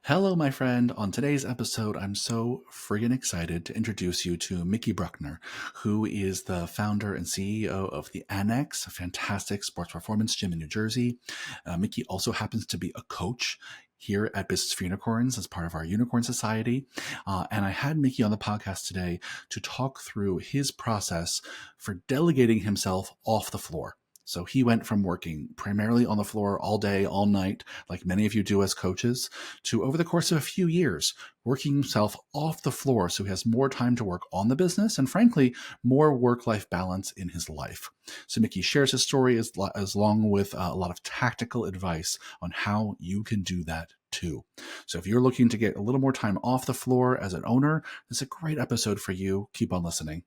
Hello, my friend. On today's episode, I'm so friggin' excited to introduce you to Mickey Bruckner, who is the founder and CEO of the Annex, a fantastic sports performance gym in New Jersey. Mickey also happens to be a coach here at Business for Unicorns as part of our Unicorn Society. And I had Mickey on the podcast today to talk through his process for delegating himself off the floor. So he went from working primarily on the floor all day, all night, like many of you do as coaches, to over the course of a few years, working himself off the floor so he has more time to work on the business and, frankly, more work-life balance in his life. So Mickey shares his story as along with a lot of tactical advice on how you can do that too. So if you're looking to get a little more time off the floor as an owner, this is a great episode for you. Keep on listening.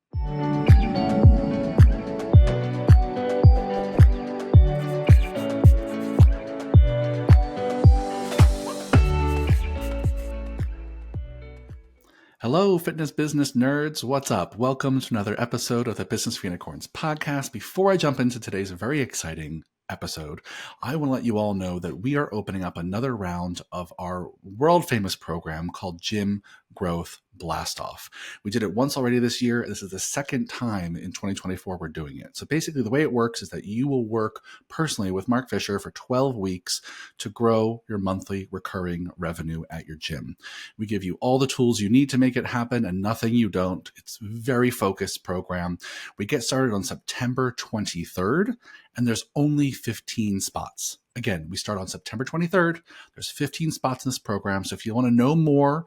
Hello, fitness business nerds. What's up? Welcome to another episode of the Business for Unicorns podcast. Before I jump into today's very exciting episode, I want to let you all know that we are opening up another round of our world famous program called Gym Growth Blast Off. We did it once already this year. This is the second time in 2024 we're doing it. So basically the way it works is that you will work personally with Mark Fisher for 12 weeks to grow your monthly recurring revenue at your gym. We give you all the tools you need to make it happen and nothing you don't. It's a very focused program. We get started on September 23rd and there's only 15 spots. Again, we start on September 23rd. There's 15 spots in this program. So if you want to know more,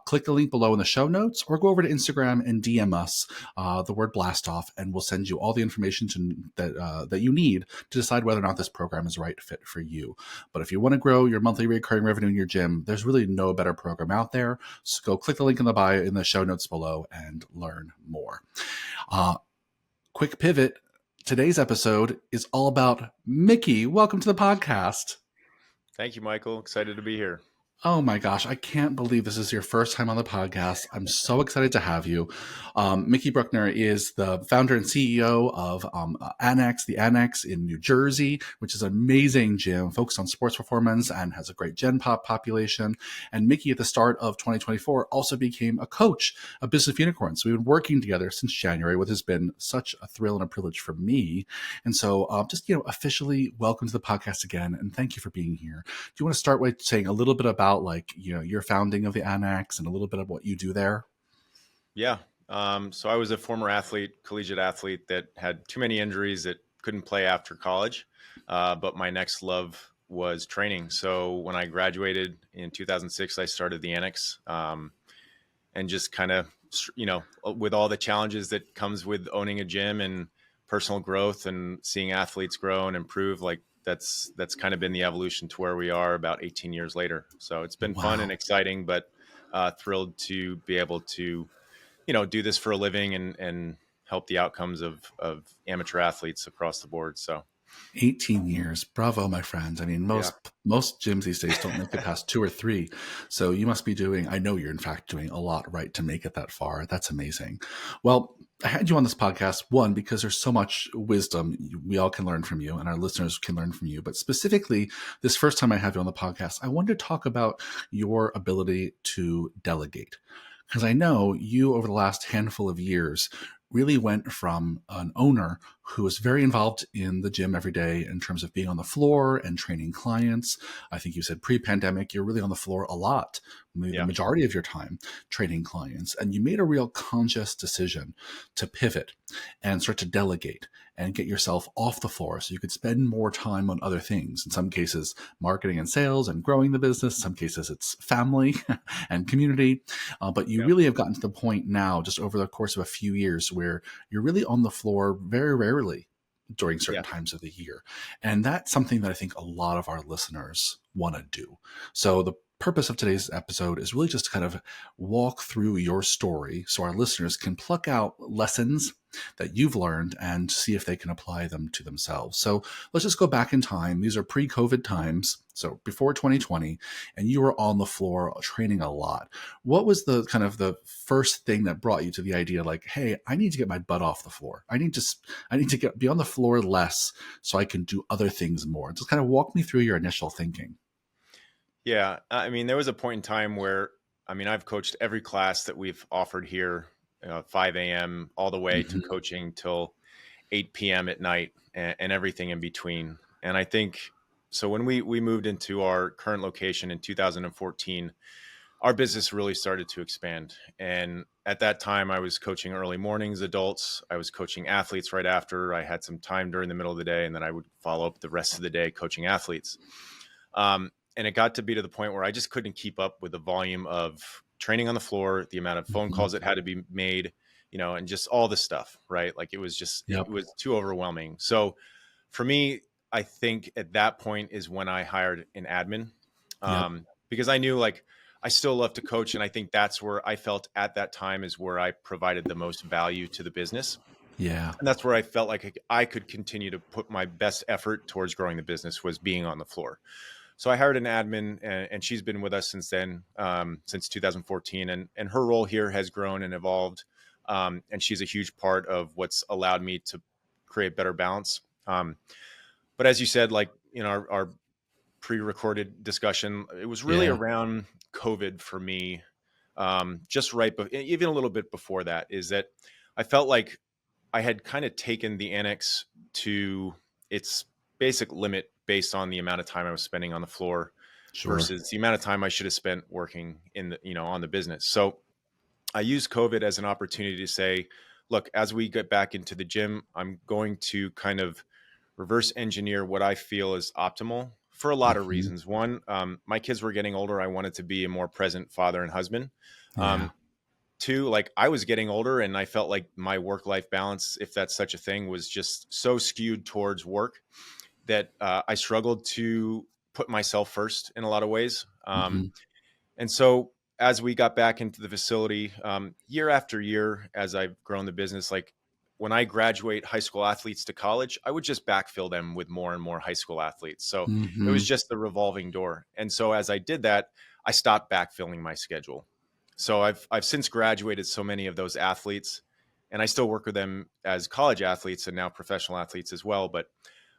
click the link below in the show notes or go over to Instagram and DM us the word blast off, and we'll send you all the information that you need to decide whether or not this program is the right fit for you. But if you want to grow your monthly recurring revenue in your gym, there's really no better program out there. So go click the link in the bio in the show notes below and learn more. Quick pivot. Today's episode is all about Mickey. Welcome to the podcast. Thank you, Michael. Excited to be here. Oh my gosh, I can't believe this is your first time on the podcast. I'm so excited to have you. Mickey Bruckner is the founder and CEO of Annex, the Annex in New Jersey, which is an amazing gym focused on sports performance and has a great Gen Pop population. And Mickey, at the start of 2024, also became a coach of Business for Unicorns. So we've been working together since January, which has been such a thrill and a privilege for me. And so officially welcome to the podcast again. And thank you for being here. Do you want to start by saying a little bit about your founding of the Annex and a little bit of what you do there? Yeah. So I was a former collegiate athlete that had too many injuries that couldn't play after college. But my next love was training. So when I graduated in 2006, I started the Annex, and just kind of, with all the challenges that comes with owning a gym and personal growth and seeing athletes grow and improve, that's kind of been the evolution to where we are about 18 years later. So it's been fun and exciting, but thrilled to be able to, do this for a living and help the outcomes of amateur athletes across the board. So 18 years. Bravo, my friends. I mean, most gyms these days don't make it past 2 or 3. So you must be I know you're in fact doing a lot right to make it that far. That's amazing. Well, I had you on this podcast, one, because there's so much wisdom we all can learn from you and our listeners can learn from you. But specifically, this first time I have you on the podcast, I wanted to talk about your ability to delegate. Because I know you, over the last handful of years, really went from an owner who was very involved in the gym every day in terms of being on the floor and training clients. I think you said pre-pandemic, you're really on the floor a lot, maybe the majority of your time training clients. And you made a real conscious decision to pivot and start to delegate and get yourself off the floor so you could spend more time on other things. In some cases, marketing and sales and growing the business. In some cases, it's family and community. But you really have gotten to the point now, just over the course of a few years, where you're really on the floor very rarely during certain times of the year. And that's something that I think a lot of our listeners want to do. So the purpose of today's episode is really just to kind of walk through your story so our listeners can pluck out lessons that you've learned and see if they can apply them to themselves. So let's just go back in time. These are pre-COVID times, so before 2020, and you were on the floor training a lot. What was the kind of the first thing that brought you to the idea, like, hey, I need to get my butt off the floor. I need to be on the floor less so I can do other things more. Just kind of walk me through your initial thinking. Yeah. I mean, there was a point in time where, I mean, I've coached every class that we've offered here, 5 a.m. all the way to Hmm. coaching till 8 p.m. at night, and everything in between. And I think so when we moved into our current location in 2014, our business really started to expand. And at that time, I was coaching early mornings adults. I was coaching athletes right after. I had some time during the middle of the day, and then I would follow up the rest of the day coaching athletes. And it got to be to the point where I just couldn't keep up with the volume of training on the floor, the amount of phone Hmm. calls that had to be made, and just all this stuff, right? Like it Yep. was too overwhelming. So for me, I think at that point is when I hired an admin, Yep. because I knew like I still love to coach. And I think that's where I felt at that time is where I provided the most value to the business. Yeah. And that's where I felt like I could continue to put my best effort towards growing the business was being on the floor. So I hired an admin, and she's been with us since then, since 2014, and her role here has grown and evolved, and she's a huge part of what's allowed me to create better balance. But as you said, like our pre-recorded discussion, it was really Yeah. around COVID for me, just right, but even a little bit before that, is that I felt like I had kind of taken the annex to its basic limit based on the amount of time I was spending on the floor Sure. versus the amount of time I should have spent working in the, on the business. So I used COVID as an opportunity to say, look, as we get back into the gym, I'm going to kind of reverse engineer what I feel is optimal for a lot of Hmm. reasons. One, my kids were getting older. I wanted to be a more present father and husband. Yeah. Um, Two, like I was getting older and I felt like my work life balance, if that's such a thing, was just so skewed towards work that I struggled to put myself first in a lot of ways. Hmm. And so as we got back into the facility, year after year, as I've grown the business, like when I graduate high school athletes to college, I would just backfill them with more and more high school athletes. So it was Hmm. just the revolving door. And so as I did that, I stopped backfilling my schedule. So I've since graduated so many of those athletes, and I still work with them as college athletes and now professional athletes as well. But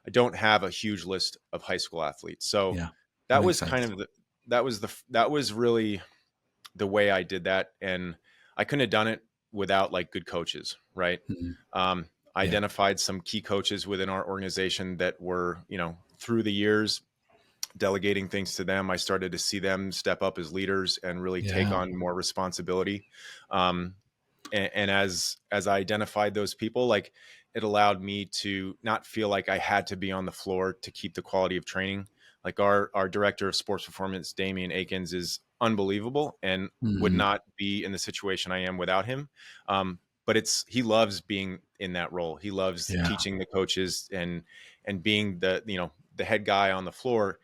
I don't have a huge list of high school athletes. So Yeah. That that makes was kind sense. of that was really the way I did that, and I couldn't have done it without like good coaches, right? Mhm. I Yeah. identified some key coaches within our organization that were, through the years delegating things to them. I started to see them step up as leaders and really take Yeah. on more responsibility. Um, and as I identified those people, like it allowed me to not feel like I had to be on the floor to keep the quality of training. Like our director of sports performance, Damian Akins, is unbelievable and would Mhm. not be in the situation I am without him. But he loves being in that role. He loves Yeah. teaching the coaches and being the head guy on the floor.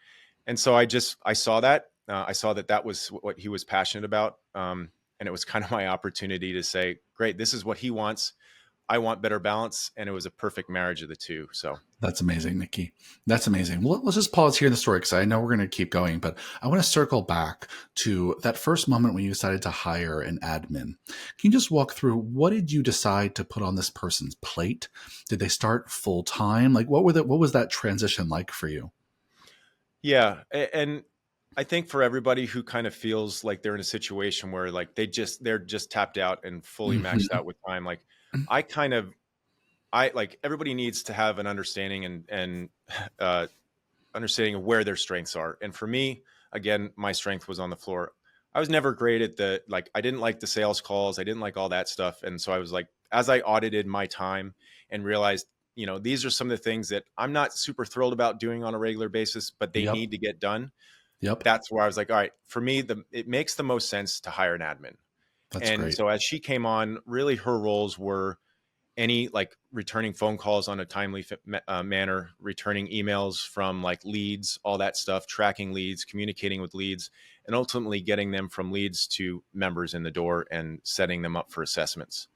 And so I saw that. I saw that that was what he was passionate about. And it was kind of my opportunity to say, great, this is what he wants. I want better balance. And it was a perfect marriage of the two. So, That's amazing, Mickey. That's amazing. Well, let's just pause here in the story because I know we're going to keep going, but I want to circle back to that first moment when you decided to hire an admin. Can you just walk through what did you decide to put on this person's plate? Did they start full time? Like, what was that transition like for you? yeah. And I think for everybody who kind of feels like they're in a situation where like they're just tapped out and fully maxed Hmm. out with time, like I kind of, I like everybody needs to have an understanding and uh, understanding of where their strengths are. And for me, again, my strength was on the floor. I was never great at I didn't like the sales calls. I didn't like all that stuff. And so I was like, as I audited my time and realized, these are some of the things that I'm not super thrilled about doing on a regular basis, but they Yep. need to get done. Yep. That's where I was like, all right, for me, it makes the most sense to hire an admin. That's And great. so as she came on, really her roles were any like returning phone calls on a timely manner, returning emails from like leads, all that stuff, tracking leads, communicating with leads, and ultimately getting them from leads to members in the door and setting them up for assessments.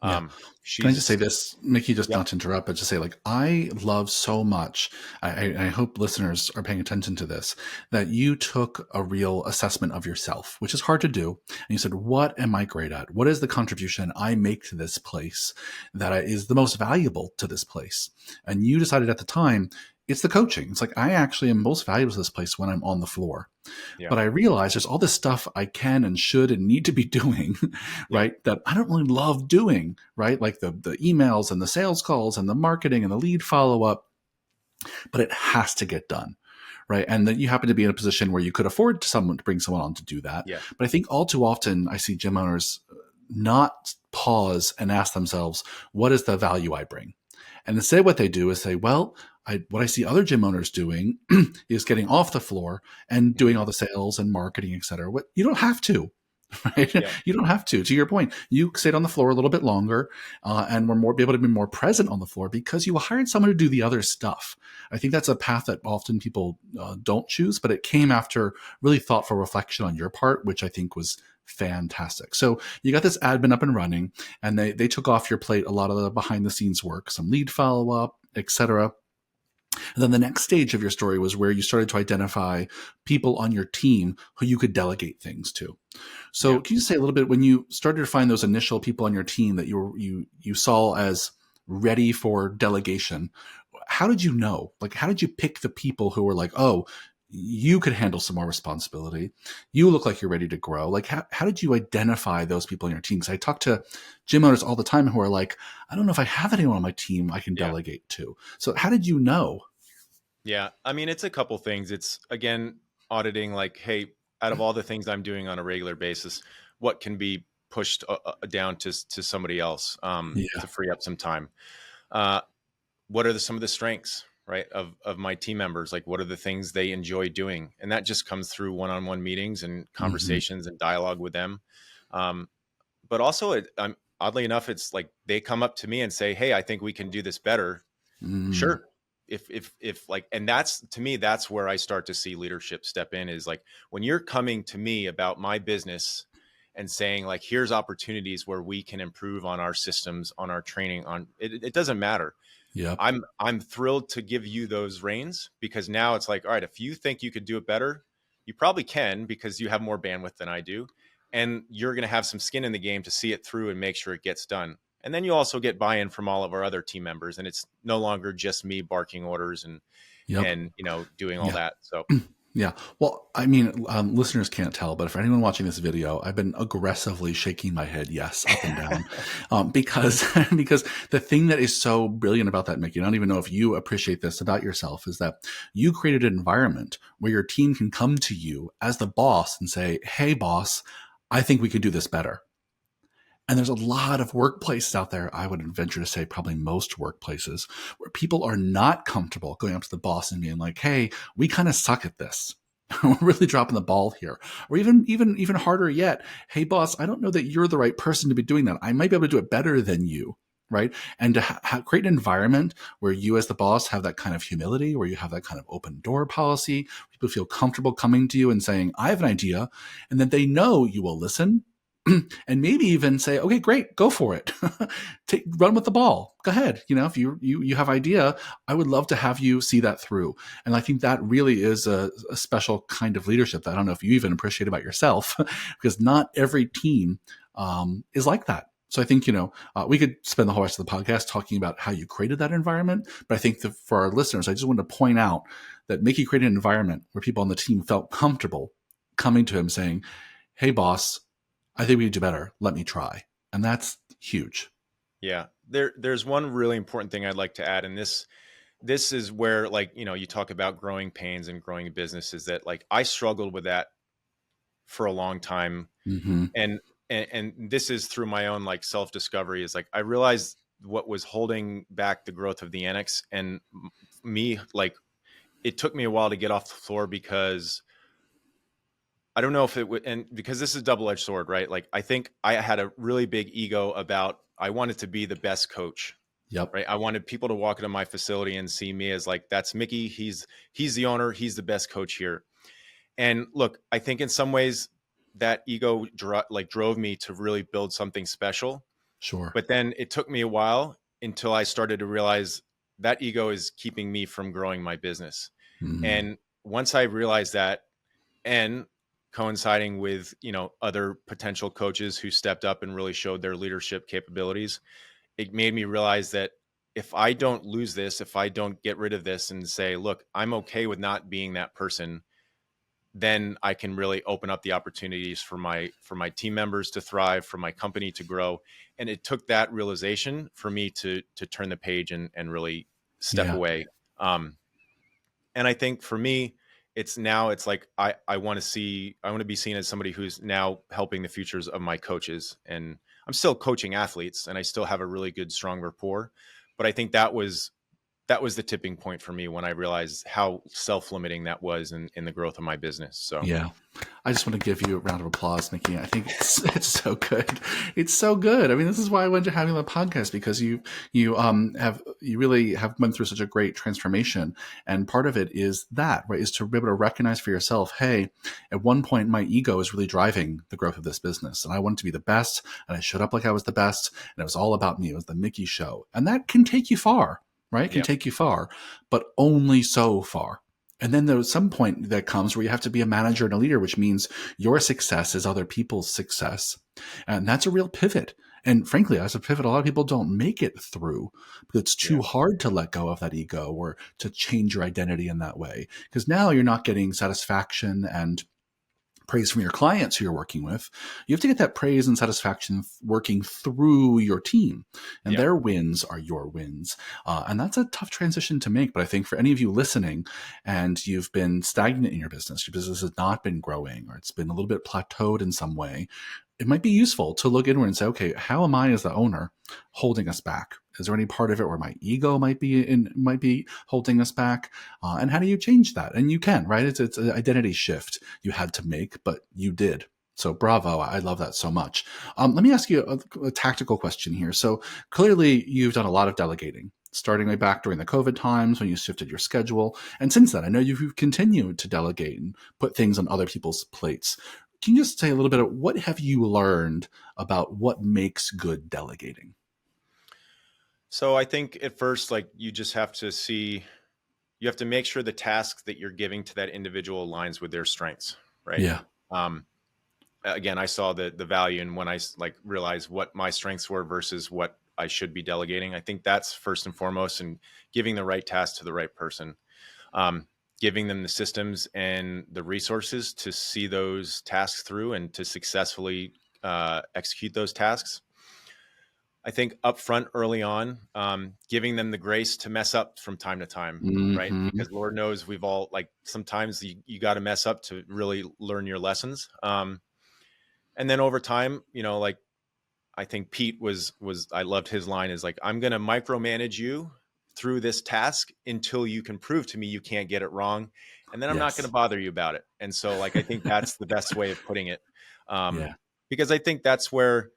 Yeah. Can I just say She's, this, Mickey, just yep, not to interrupt, but just say, like, I love so much. I hope listeners are paying attention to this, that you took a real assessment of yourself, which is hard to do. And you said, what am I great at? What is the contribution I make to this place that is the most valuable to this place? And you decided at the time, it's the coaching. It's like I actually am most valuable to this place when I'm on the floor. Yeah. But I realize there's all this stuff I can and should and need to be doing, Yeah. right? That I don't really love doing, right? Like the emails and the sales calls and the marketing and the lead follow up, but it has to get done. Right. And then you happen to be in a position where you could afford someone to bring someone on to do that. Yeah. But I think all too often I see gym owners not pause and ask themselves, what is the value I bring? And instead, what they do is say, well, what I see other gym owners doing is getting off the floor and doing Mhm. all the sales and marketing, et cetera. What you don't have to, right? Yeah. You don't have to. To your point, you stayed on the floor a little bit longer, and were more be able to be more present on the floor because you hired someone to do the other stuff. I think that's a path that often people don't choose, but it came after really thoughtful reflection on your part, which I think was fantastic. So you got this admin up and running, and they took off your plate a lot of the behind the scenes work, some lead follow up, etc. And then the next stage of your story was where you started to identify people on your team who you could delegate things to. So Yeah. can you say a little bit when you started to find those initial people on your team that you saw as ready for delegation? How did you know? Like, how did you pick the people who were like, oh, you could handle some more responsibility. You look like you're ready to grow. Like, how did you identify those people in your team? Because I talk to gym owners all the time who are like, I don't know if I have anyone on my team I can Yeah. delegate to. So how did you know? Yeah. I mean, it's a couple things. It's again, auditing like, hey, out of all the things I'm doing on a regular basis, what can be pushed down to somebody else Yeah. to free up some time? Uh, what are some of the strengths, right, of my team members? Like, what are the things they enjoy doing? And that just comes through one-on-one meetings and Mm-hmm. conversations and dialogue with them. Um, but also, oddly enough, it's like they come up to me and say, "Hey, I think we can do this better." Mm, Sure. If like, and that's to me, that's where I start to see leadership step in is like when you're coming to me about my business and saying like, here's opportunities where we can improve on our systems, on our training, on it, it doesn't matter. yep. I'm thrilled to give you those reins because now it's like, all right, if you think you could do it better, you probably can because you have more bandwidth than I do. And you're going to have some skin in the game to see it through and make sure it gets done. And then you also get buy-in from all of our other team members. And it's no longer just me barking orders Yep. and, doing all Yeah. that. So Yeah. Well, I mean, listeners can't tell, but for anyone watching this video, I've been aggressively shaking my head, yes, up and down, because because the thing that is so brilliant about that, Mickey, I don't even know if you appreciate this about yourself, is that you created an environment where your team can come to you as the boss and say, "Hey, boss, I think we could do this better." And there's a lot of workplaces out there, I would venture to say probably most workplaces, where people are not comfortable going up to the boss and being like, hey, we kind of suck at this. We're really dropping the ball here. Or even harder yet, hey boss, I don't know that you're the right person to be doing that. I might be able to do it better than you. Right. And to create an environment where you as the boss have that kind of humility, where you have that kind of open door policy, people feel comfortable coming to you and saying, I have an idea, and that they know you will listen, and maybe even say, okay, great, go for it. Run with the ball. Go ahead. If you have idea, I would love to have you see that through. And I think that really is a special kind of leadership that I don't know if you even appreciate about yourself, because not every team is like that. So I think, we could spend the whole rest of the podcast talking about how you created that environment. But I think that for our listeners, I just wanted to point out that Mickey created an environment where people on the team felt comfortable coming to him saying, hey, boss, I think we need to do better. Let me try. And that's huge. yeah, there's one really important thing I'd like to add. And this is where like, you talk about growing pains and growing businesses that like I struggled with that for a long time. Mm-hmm. And this is through my own like self-discovery is like I realized what was holding back the growth of the annex and me like it took me a while to get off the floor because I don't know if it would, and because this is a double-edged sword, right? Like I think I had a really big ego about I wanted to be the best coach, Yep. right? I wanted people to walk into my facility and see me as like that's Mickey, he's the owner, he's the best coach here. And look, I think in some ways that ego drove me to really build something special. Sure. But then it took me a while until I started to realize that ego is keeping me from growing my business. Mm-hmm. And once I realized that, and coinciding with, other potential coaches who stepped up and really showed their leadership capabilities, it made me realize that if I don't lose this, if I don't get rid of this and say, look, I'm okay with not being that person, then I can really open up the opportunities for my team members to thrive, for my company to grow. And it took that realization for me to turn the page and really step Yeah. away. And I think for me, it's like I want to be seen as somebody who's now helping the futures of my coaches. And I'm still coaching athletes and I still have a really good, strong rapport. But I think that was the tipping point for me when I realized how self-limiting that was in the growth of my business. So Yeah. I just want to give you a round of applause, Mickey. I think it's so good. It's so good. I mean, this is why I went to having the podcast, because you really have went through such a great transformation. And part of it is that, right, is to be able to recognize for yourself, hey, at one point my ego is really driving the growth of this business. And I wanted to be the best, and I showed up like I was the best, and it was all about me. It was the Mickey show. And that can take you far, right? It can yeah, take you far, but only so far. And then there's some point that comes where you have to be a manager and a leader, which means your success is other people's success. And that's a real pivot. And frankly, as a pivot, a lot of people don't make it through because it's too yeah, hard to let go of that ego or to change your identity in that way. Because now you're not getting satisfaction and praise from your clients who you're working with. You have to get that praise and satisfaction working through your team, and yeah, their wins are your wins. And that's a tough transition to make. But I think for any of you listening and you've been stagnant in your business has not been growing, or it's been a little bit plateaued in some way, it might be useful to look inward and say, okay, how am I as the owner holding us back? Is there any part of it where my ego might be holding us back? And how do you change that? And you can, right? It's an identity shift you had to make, but you did. So bravo. I love that so much. Let me ask you a tactical question here. So clearly you've done a lot of delegating, starting way back during the COVID times when you shifted your schedule. And since then, I know you've continued to delegate and put things on other people's plates. Can you just say a little bit of what have you learned about what makes good delegating? so I think at first, like, you just have to you have to make sure the task that you're giving to that individual aligns with their strengths, right? Yeah. um, Again, I saw the value in when I like realized what my strengths were versus what I should be delegating. I think that's first and foremost, and giving the right task to the right person. um, Giving them the systems and the resources to see those tasks through and to successfully execute those tasks. I think upfront early on, giving them the grace to mess up from time to time, right? Mm-hmm. Because Lord knows we've all, like, sometimes you got to mess up to really learn your lessons. And then over time, like, I think Pete I loved his line, is like, I'm going to micromanage you through this task until you can prove to me you can't get it wrong. And then I'm not going to Yes. bother you about it. And so, like, I think that's the best way of putting it. Um, Yeah. because I think that's where,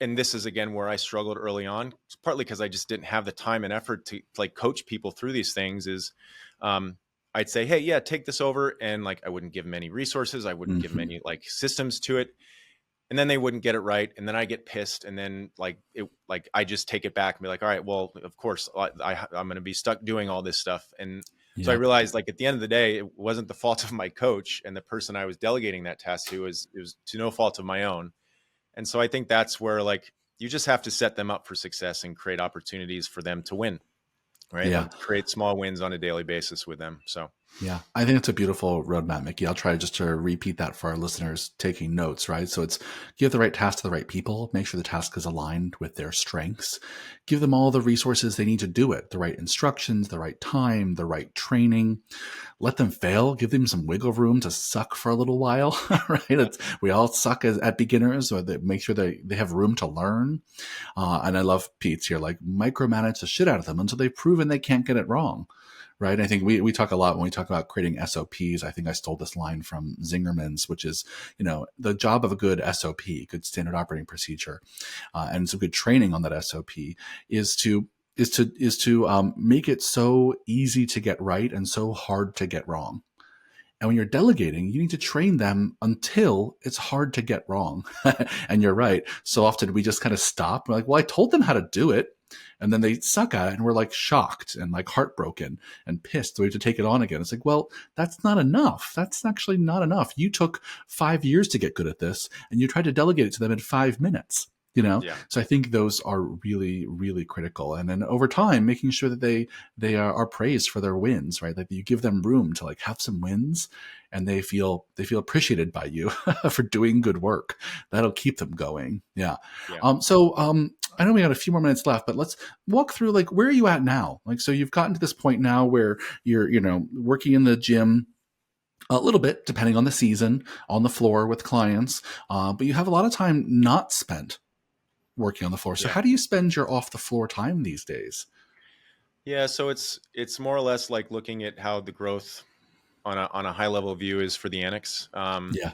and this is again where I struggled early on, it's partly because I just didn't have the time and effort to, like, coach people through these things. Is I'd say, hey, yeah, take this over. And, like, I wouldn't give them any resources. I wouldn't give them Mm-hmm. any, like, systems to it, and then they wouldn't get it right, and then I get pissed, and then, like I just take it back and be like, all right, well, of course I'm going to be stuck doing all this stuff. And so I Yeah. realized, like, at the end of the day, it wasn't the fault of my coach and the person I was delegating that task to. It was to no fault of my own. And so I think that's where, like, you just have to set them up for success and create opportunities for them to win, right? Yeah. Like, create small wins on a daily basis with them. So Yeah, I think it's a beautiful roadmap, Mickey. I'll try just to repeat that for our listeners taking notes, right? So it's give the right task to the right people, make sure the task is aligned with their strengths, give them all the resources they need to do it, the right instructions, the right time, the right training, let them fail, give them some wiggle room to suck for a little while, right? yeah, We all suck at beginners, or make sure they have room to learn. And I love Pete's here, like micromanage the shit out of them until they've proven they can't get it wrong. Right. I think we talk a lot when we talk about creating SOPs. I think I stole this line from Zingerman's, which is, the job of a good SOP, good standard operating procedure, and some good training on that SOP is to make it so easy to get right and so hard to get wrong. And when you're delegating, you need to train them until it's hard to get wrong. And you're right. So often we just kind of stop. We're like, well, I told them how to do it. And then they suck at it. And we're like shocked and like heartbroken and pissed. So we have to take it on again. It's like, well, that's not enough. That's actually not enough. You took 5 years to get good at this and you tried to delegate it to them in 5 minutes. Yeah. So I think those are really, really critical. And then over time, making sure that they are praised for their wins, right? Like you give them room to like have some wins, and they feel appreciated by you for doing good work. That'll keep them going. Yeah. Yeah. I know we got a few more minutes left, but let's walk through like where are you at now? Like, so you've gotten to this point now where you're, working in the gym a little bit, depending on the season, on the floor with clients, but you have a lot of time not spent working on the floor. So Yeah. how do you spend your off the floor time these days? Yeah. So it's more or less like looking at how the growth on a high level view is for the annex. Yeah.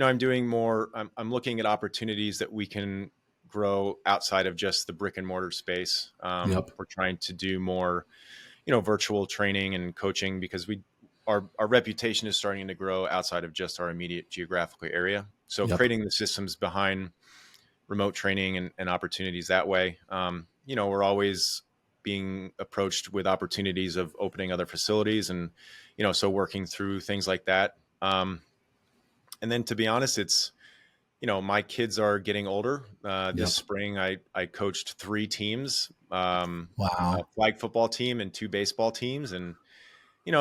I'm doing more. I'm looking at opportunities that we can grow outside of just the brick and mortar space. Yep. We're trying to do more, virtual training and coaching because our reputation is starting to grow outside of just our immediate geographical area. So Yep. creating the systems behind remote training and opportunities that way. We're always being approached with opportunities of opening other facilities and, so working through things like that. And then to be honest, it's, my kids are getting older. This Yep. spring, I coached 3 teams, a Wow. flag football team and 2 baseball teams. And,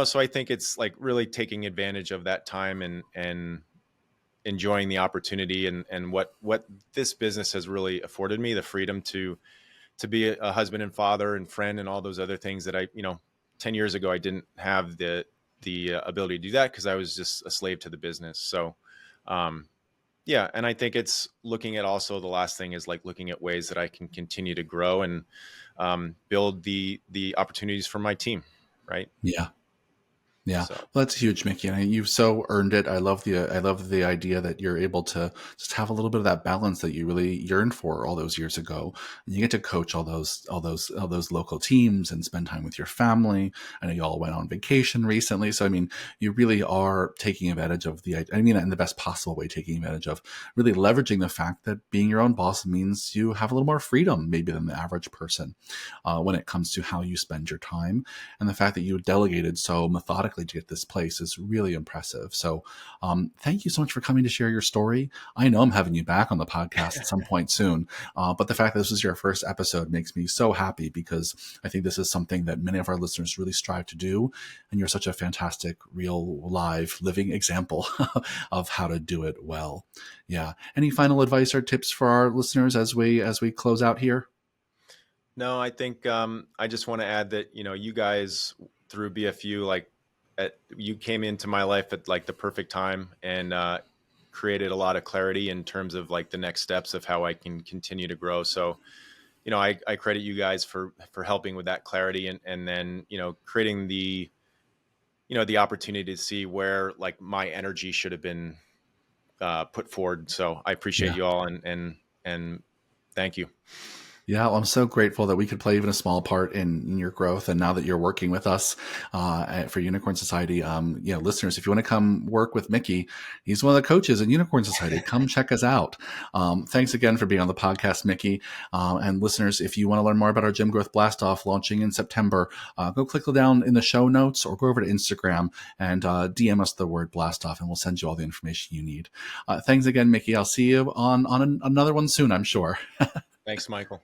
so I think it's like really taking advantage of that time and enjoying the opportunity and what this business has really afforded me, the freedom to be a husband and father and friend and all those other things that 10 years ago, I didn't have the ability to do that because I was just a slave to the business. So, yeah. And I think it's looking at also the last thing is like looking at ways that I can continue to grow and build the opportunities for my team. Right. Yeah. Yeah, So, well, that's huge, Mickey, and you've so earned it. I love the idea that you're able to just have a little bit of that balance that you really yearned for all those years ago. And you get to coach all those local teams and spend time with your family. I know you all went on vacation recently, so I mean, you really are taking advantage of in the best possible way, taking advantage of really leveraging the fact that being your own boss means you have a little more freedom, maybe than the average person, when it comes to how you spend your time, and the fact that you delegated so methodically to get this place is really impressive. So thank you so much for coming to share your story. I know I'm having you back on the podcast at some point soon, but the fact that this was your first episode makes me so happy because I think this is something that many of our listeners really strive to do. And you're such a fantastic, real, live, living example of how to do it well. Yeah. Any final advice or tips for our listeners as we close out here? no, I think I just want to add that, you guys through BFU, you came into my life at like the perfect time and created a lot of clarity in terms of like the next steps of how I can continue to grow. So, I credit you guys for helping with that clarity and then, creating the opportunity to see where like my energy should have been put forward. So I appreciate Yeah. you all and thank you. Yeah, well, I'm so grateful that we could play even a small part in your growth. And now that you're working with us for Unicorn Society, listeners, if you want to come work with Mickey, he's one of the coaches in Unicorn Society. Come check us out. Thanks again for being on the podcast, Mickey. And listeners, if you want to learn more about our Gym Growth Blast Off launching in September, go click down in the show notes or go over to Instagram and DM us the word Blast Off, and we'll send you all the information you need. Thanks again, Mickey. I'll see you on another one soon, I'm sure. Thanks, Michael.